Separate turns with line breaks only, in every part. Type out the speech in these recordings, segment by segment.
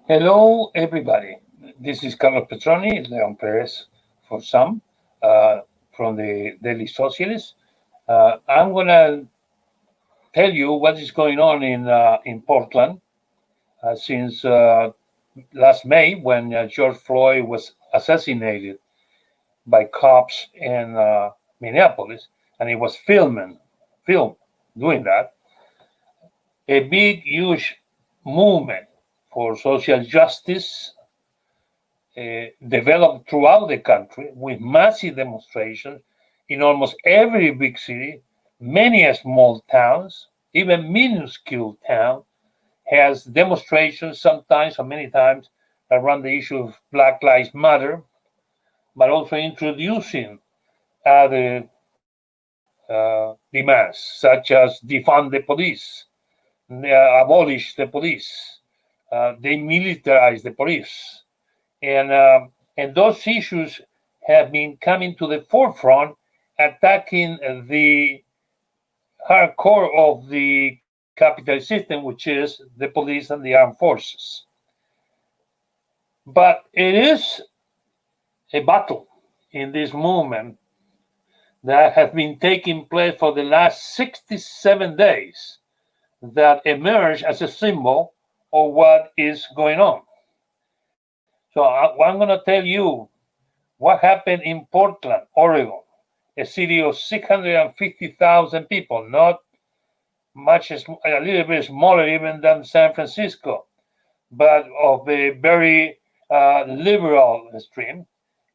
Hello, everybody. This is Carlos Petroni, Leon Perez for some, uh, from the Daily Socialist. I'm going to tell you what is going on in Portland since last May when George Floyd was assassinated by cops in Minneapolis, and he was filmed doing that. A big, huge movement for social justice developed throughout the country with massive demonstrations in almost every big city. Many small towns, even minuscule town, has demonstrations sometimes or many times around the issue of Black Lives Matter, but also introducing other demands such as defund the police, abolish the police, demilitarize the police, and those issues have been coming to the forefront, attacking the hardcore of the capitalist system, which is the police and the armed forces. But it is a battle in this movement that has been taking place for the last 67 days that emerged as a symbol of what is going on. So I'm going to tell you what happened in Portland, Oregon, a city of 650,000 people, not a little bit smaller even than San Francisco, but of a very liberal stream,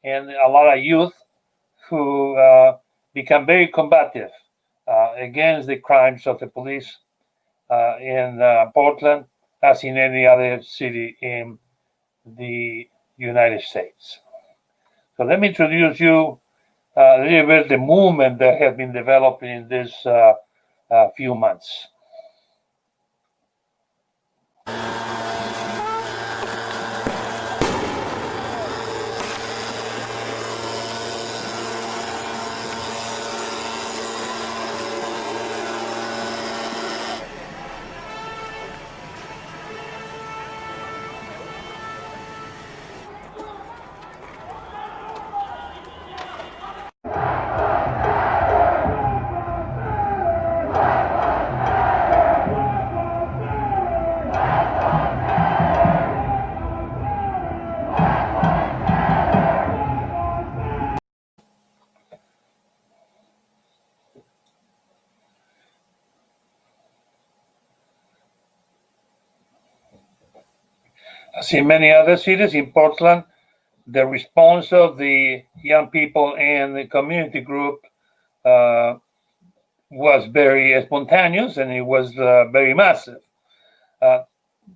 and a lot of youth who become very combative against the crimes of the police in Portland, as in any other city in the United States. So let me introduce you a little bit the movement that has been developing in this few months. As in many other cities, in Portland, the response of the young people and the community group uh, was very spontaneous, and it was very massive. Uh,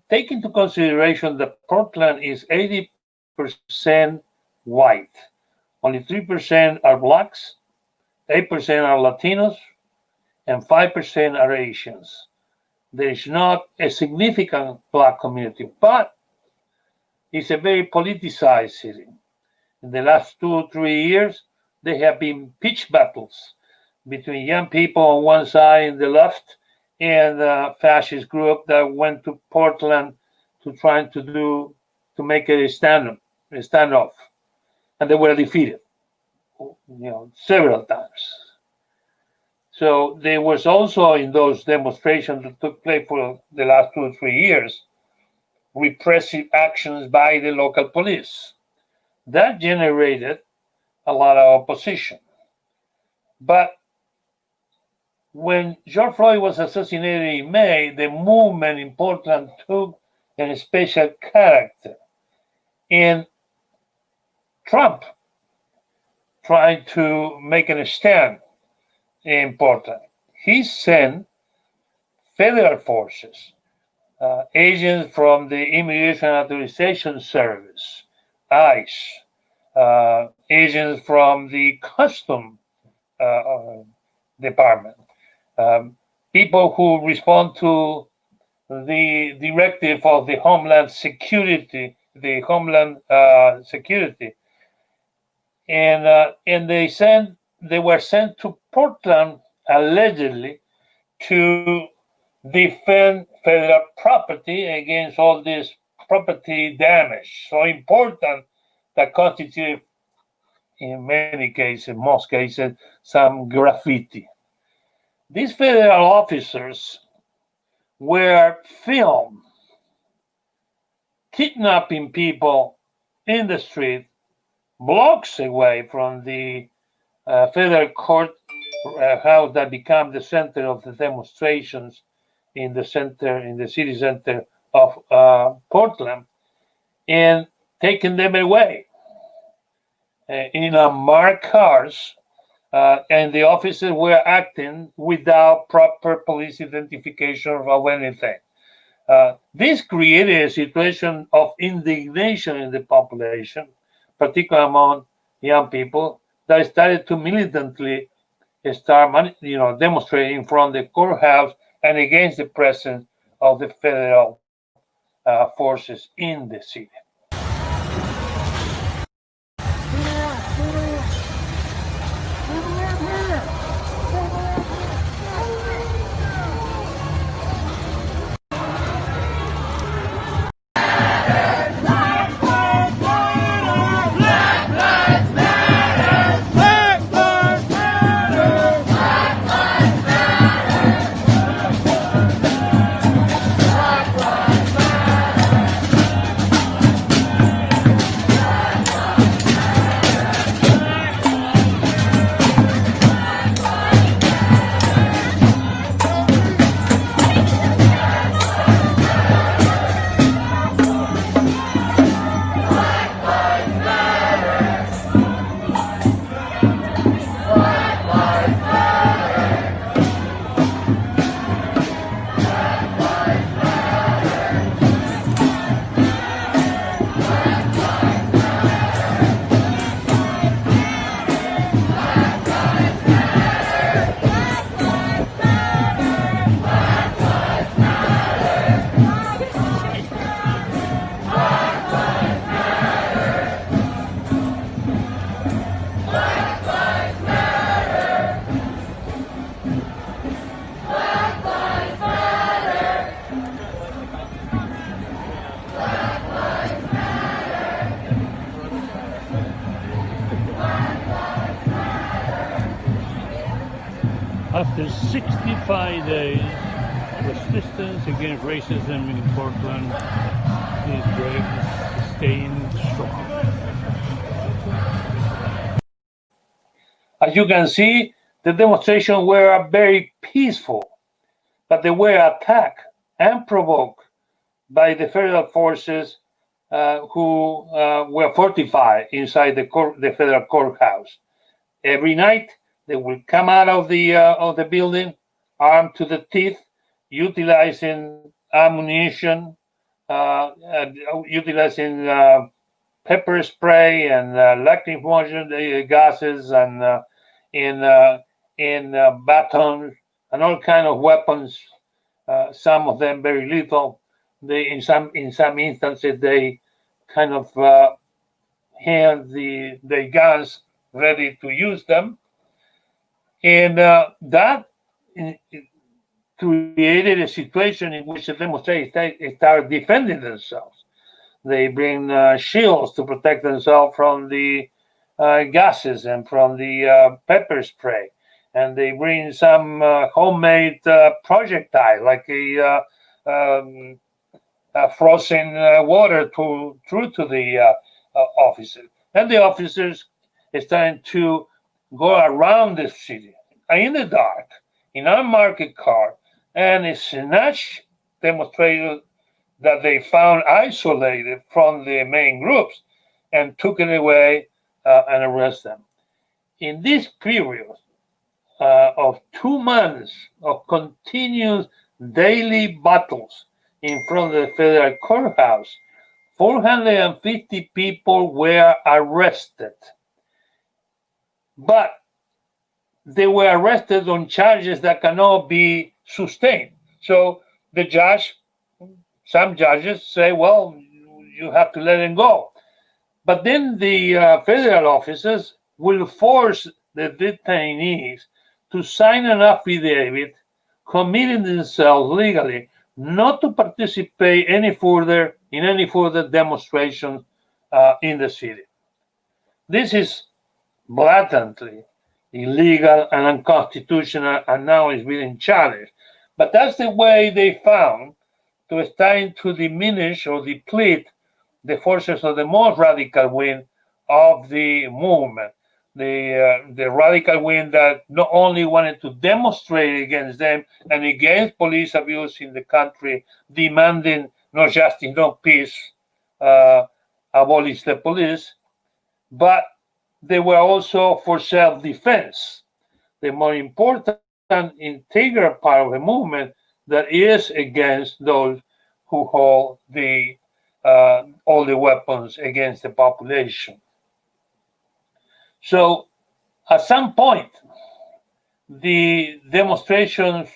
Take into consideration that Portland is 80% white. Only 3% are blacks, 8% are Latinos, and 5% are Asians. There is not a significant black community, but it's a very politicized city. In the last 2 or 3 years, there have been pitched battles between young people on one side in the left and a fascist group that went to Portland to try to make a standoff, and they were defeated, several times. So there was also in those demonstrations that took place for the last 2 or 3 years repressive actions by the local police. That generated a lot of opposition. But when George Floyd was assassinated in May, the movement in Portland took a special character. And Trump tried to make a stand in Portland. He sent federal forces, agents from the Immigration Authorization Service, ICE, agents from the Custom Department, um, people who respond to the directive of the Homeland Security, and they were sent to Portland allegedly to defend federal property against all these property damage, so important that constitute, in many cases, most cases, some graffiti. These federal officers were filmed kidnapping people in the street, blocks away from the federal court house that became the center of the demonstrations in the city center of Portland, and taking them away in marked cars, and the officers were acting without proper police identification of anything. This created a situation of indignation in the population, particularly among young people, that started to militantly start, demonstrating in front of the courthouse and against the presence of the federal forces in the city. After 65 days, resistance against racism in Portland is staying strong. As you can see, the demonstrations were very peaceful, but they were attacked and provoked by the federal forces who were fortified inside the federal courthouse. Every night, they will come out of the building armed to the teeth, utilizing ammunition, utilizing pepper spray and lacrimogenic gases and batons and all kind of weapons. Some of them very lethal. In some instances, they kind of hand the guns ready to use them. And that created a situation in which the demonstrators start defending themselves. They bring shields to protect themselves from the gases and from the pepper spray. And they bring some homemade projectile, like a frozen water through to the officers. And the officers are starting to go around the city in the dark, in an unmarked car, and snatch demonstrators that they found isolated from the main groups and took it away and arrest them. In this period of 2 months of continuous daily battles in front of the federal courthouse, 450 people were arrested. But they were arrested on charges that cannot be sustained. So the judge, some judges say, well, you have to let them go. But then the federal officers will force the detainees to sign an affidavit committing themselves legally not to participate any further in any further demonstration in the city. This is blatantly illegal and unconstitutional, and now is being challenged. But that's the way they found to trying to diminish or deplete the forces of the most radical wing of the movement. The radical wing that not only wanted to demonstrate against them and against police abuse in the country, demanding not justice, no peace, abolish the police, but they were also for self-defense. The more important integral part of the movement that is against those who hold all the weapons against the population. So at some point, the demonstrations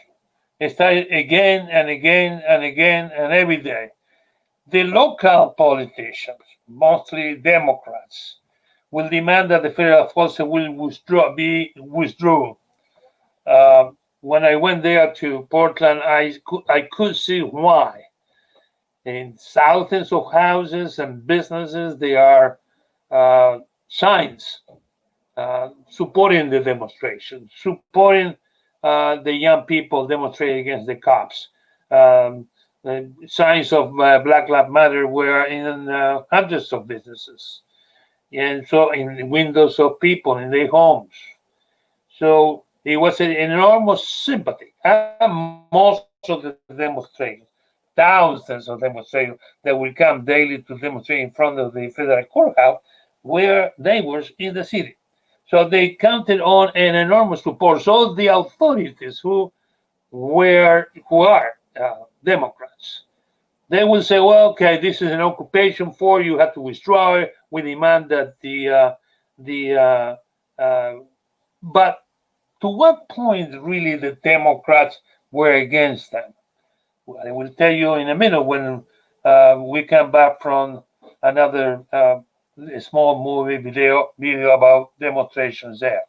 started again and again and again and every day. The local politicians, mostly Democrats, will demand that the federal forces will be withdrawn. When I went there to Portland, I could see why. In thousands of houses and businesses, there are signs supporting the demonstration, supporting the young people demonstrating against the cops. Signs of Black Lives Matter were in hundreds of businesses, and so in windows of people in their homes. So it was an enormous sympathy. And most of the demonstrators, thousands of demonstrators that will come daily to demonstrate in front of the federal courthouse, were neighbors in the city. So they counted on an enormous support. So the authorities who are Democrats, they will say, well, okay, this is an occupation for you have to withdraw it. We demand that but to what point really the Democrats were against them? Well, I will tell you in a minute when we come back from another small movie video about demonstrations there.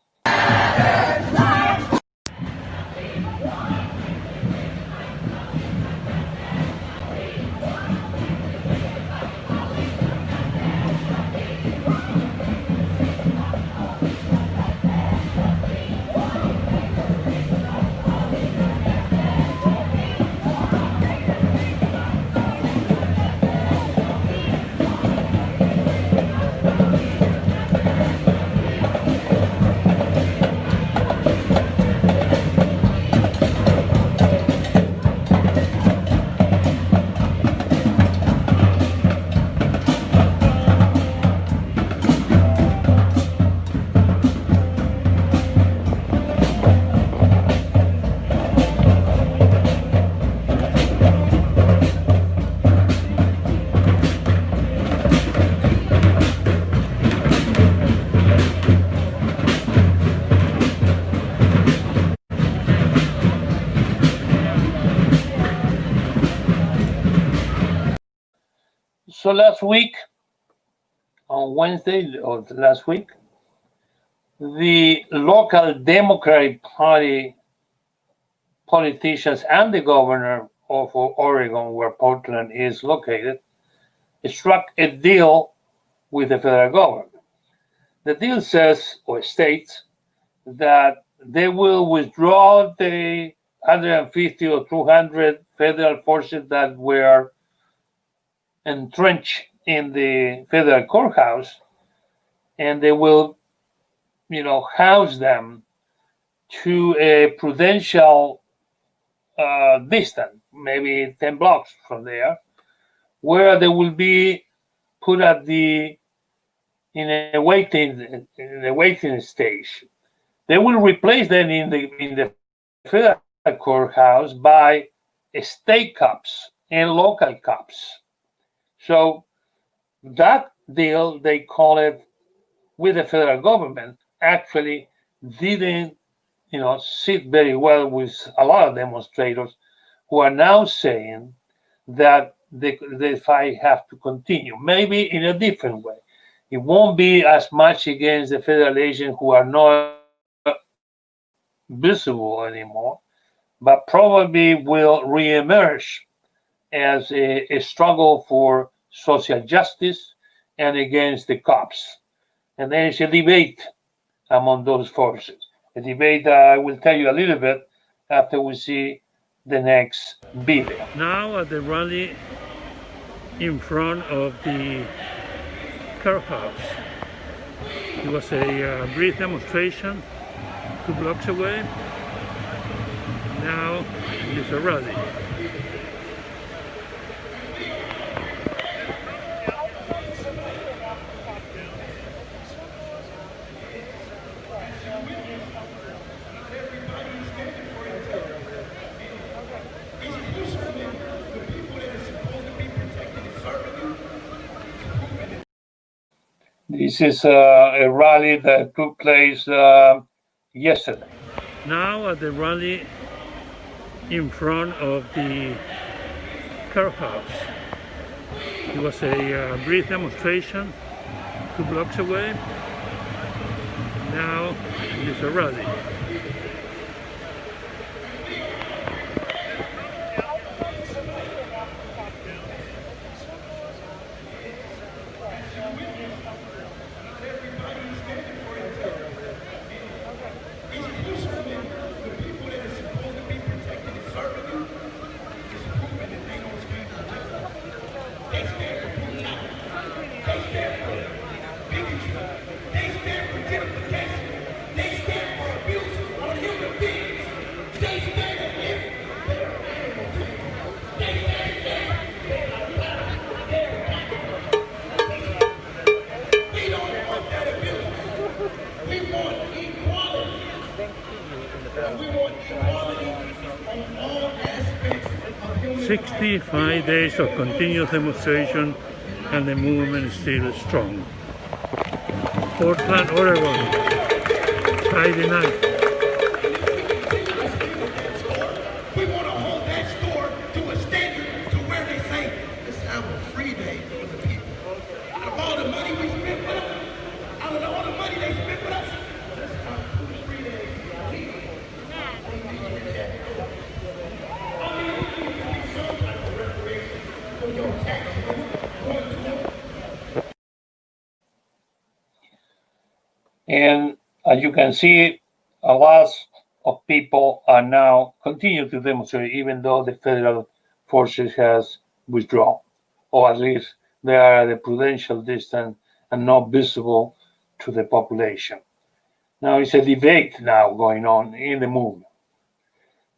So last week, on Wednesday or last week, the local Democratic Party politicians and the governor of Oregon, where Portland is located, struck a deal with the federal government. The deal says or states that they will withdraw the 150 or 200 federal forces that were entrenched in the federal courthouse, and they will, house them to a prudential distance, maybe 10 blocks from there, where they will be put in a waiting stage. They will replace them in the federal courthouse by state cops and local cops. So that deal, they call it, with the federal government, actually didn't, sit very well with a lot of demonstrators who are now saying that the fight have to continue, maybe in a different way. It won't be as much against the federal agents who are not visible anymore, but probably will reemerge as a struggle for social justice and against the cops. And there is a debate among those forces. A debate I will tell you a little bit after we see the next video.
Now at the rally in front of the courthouse, it was a brief demonstration 2 blocks away. Now it is a rally.
This is a rally that took place yesterday.
Now at the rally in front of the courthouse, it was a brief demonstration 2 blocks away. Now it is a rally. 65 days of continuous demonstration and the movement is still strong. Portland, Oregon, Friday night.
We want to hold that store to a standard to where they say, let's have a free day for the people. Out of all the money we spent with them, out of all the money they spent with us, let's have 2 free days for the people. Some type of reparation for your taxes.
And as you can see, a lot of people are now continue to demonstrate, even though the federal forces has withdrawn, or at least they are at a prudential distance and not visible to the population. Now it's a debate now going on in the movement.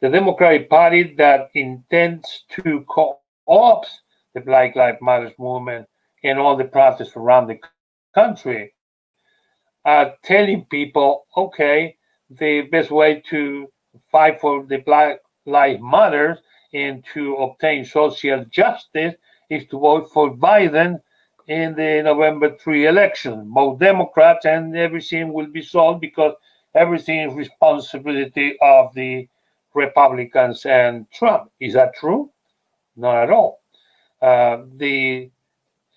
The Democratic Party that intends to co-opt the Black Lives Matter movement and all the protests around the country are telling people, okay, the best way to fight for the Black Lives Matter and to obtain social justice is to vote for Biden in the November 3 election. Both Democrats, and everything will be solved because everything is responsibility of the Republicans and Trump. Is that true? Not at all. The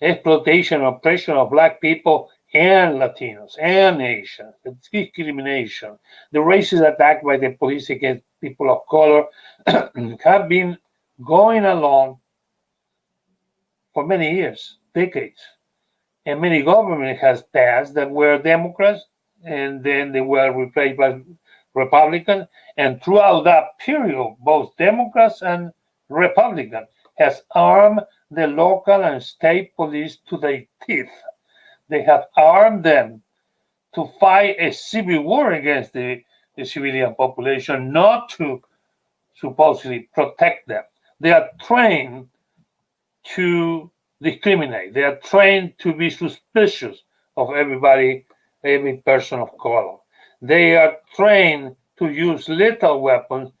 exploitation, oppression of Black people and Latinos and Asians, the discrimination, the racist attack by the police against people of color have been going along for many years, decades. And many governments has passed that were Democrats and then they were replaced by Republicans. And throughout that period, both Democrats and Republicans has armed the local and state police to their teeth. They have armed them to fight a civil war against the civilian population, not to supposedly protect them. They are trained to discriminate. They are trained to be suspicious of everybody, every person of color. They are trained to use lethal weapons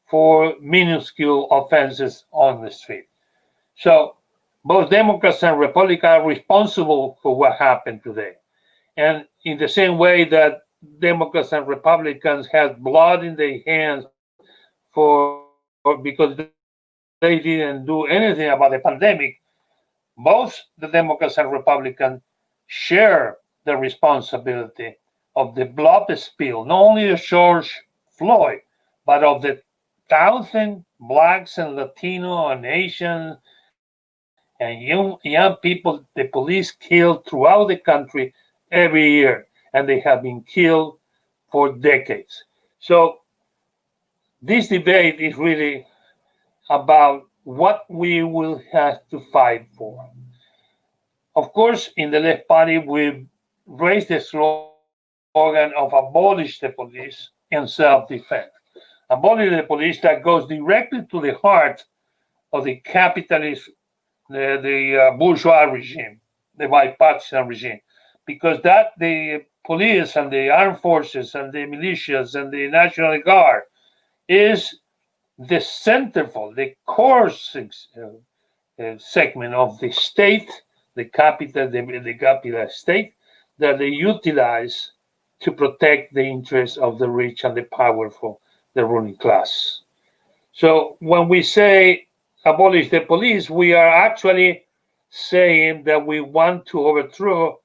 for minuscule offenses on the street. So both Democrats and Republicans are responsible for what happened today. And in the same way that Democrats and Republicans had blood in their hands because they didn't do anything about the pandemic, both the Democrats and Republicans share the responsibility of the blood spill, not only of George Floyd, but of the thousands blacks and Latino and Asian and young people the police kill throughout the country every year, and they have been killed for decades. So this debate is really about what we will have to fight for. Of course, in the left party, we raised the slogan of abolish the police and self-defense. Abolish the police, that goes directly to the heart of the capitalist, the bourgeois regime, the bipartisan regime, because that the police and the armed forces and the militias and the National Guard is the centerfold, the core segment of the state, the capital state, that they utilize to protect the interests of the rich and the powerful, the ruling class. So when we say abolish the police, we are actually saying that we want to overthrow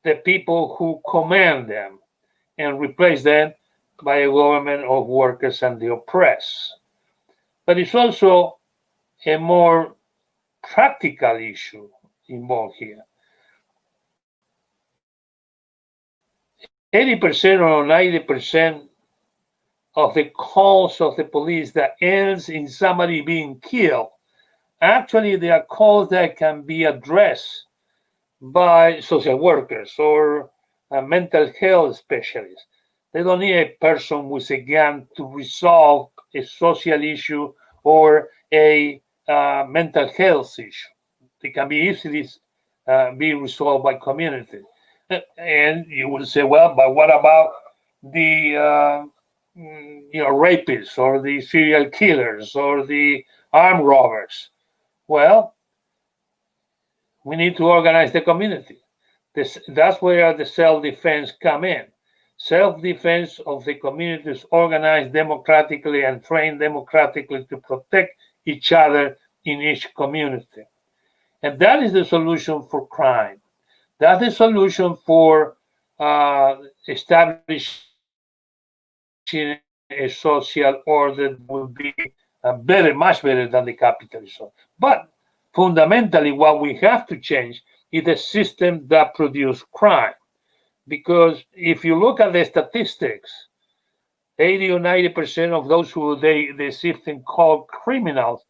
the people who command them and replace them by a government of workers and the oppressed. But it's also a more practical issue involved here. 80% or 90% of the calls of the police that ends in somebody being killed, actually they are calls that can be addressed by social workers or mental health specialists. They don't need a person with a gun to resolve a social issue or a mental health issue. They can be easily be resolved by community. And you will say, well, but what about the rapists or the serial killers or the armed robbers? Well, we need to organize the community. That's where the self-defense come in. Self-defense of the communities organized democratically and trained democratically to protect each other in each community. And that is the solution for crime. That's the solution for establishing a social order that will be better, much better than the capitalism. But fundamentally, what we have to change is the system that produces crime. Because if you look at the statistics, 80 or 90% of those who the system call criminals,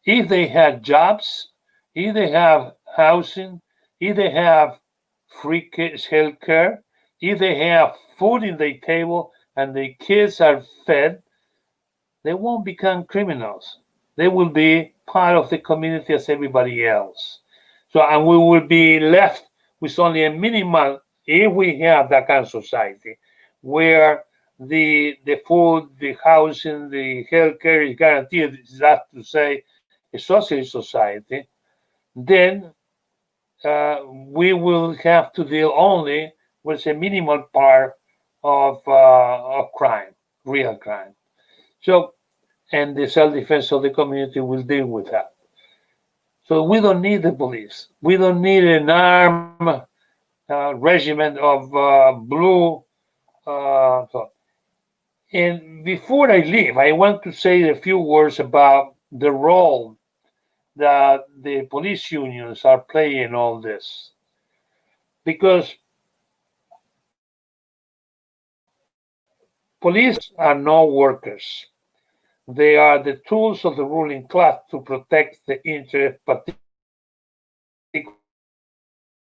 if they have jobs, if they have housing, if they have free health care, if they have food in their table and the kids are fed, they won't become criminals. They will be part of the community as everybody else. So, and we will be left with only a minimal, if we have that kind of society, where the food, the housing, the healthcare is guaranteed, that's to say, a socialist society, then we will have to deal only with a minimal part of crime, real crime. So, and the self-defense of the community will deal with that. So we don't need the police. We don't need an armed regiment of blue. And before I leave, I want to say a few words about the role that the police unions are playing in all this. Because police are not workers. They are the tools of the ruling class to protect the interest, particularly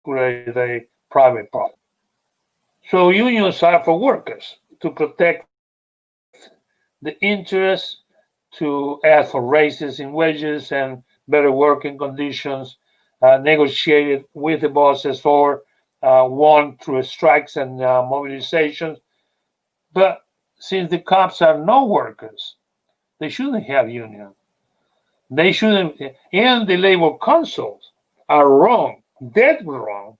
the private property. So unions are for workers to protect the interest, to ask for raises in wages and better working conditions, negotiated with the bosses or won through strikes and mobilizations. But since the cops are no workers, they shouldn't have union. They shouldn't, and the labor councils are wrong, dead wrong,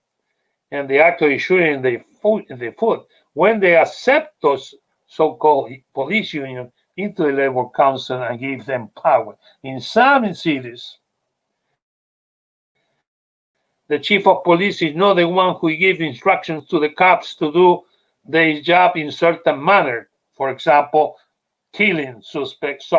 and they actually shooting the foot when they accept those so-called police unions into the labor council and give them power. In some cities, the chief of police is not the one who gives instructions to the cops to do their job in certain manner. For example, killing suspects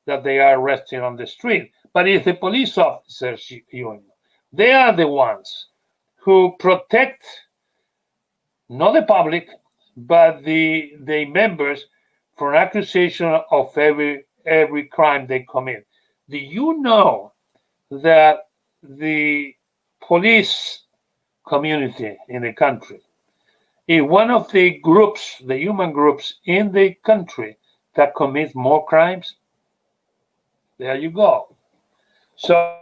that they are arresting on the street, but it's the police officers union. They are the ones who protect not the public, but the members from accusation of every crime they commit. Do you know that the police community in the country is one of the groups, the human groups in the country that commit more crimes? There you go. So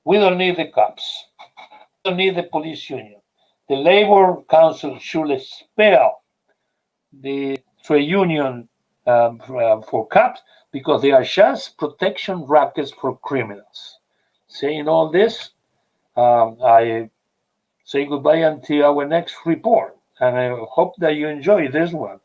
we don't need the cops. We don't need the police union. The Labor Council should expel the trade union for cops because they are just protection rackets for criminals. Saying all this, I say goodbye until our next report. And I hope that you enjoy this one.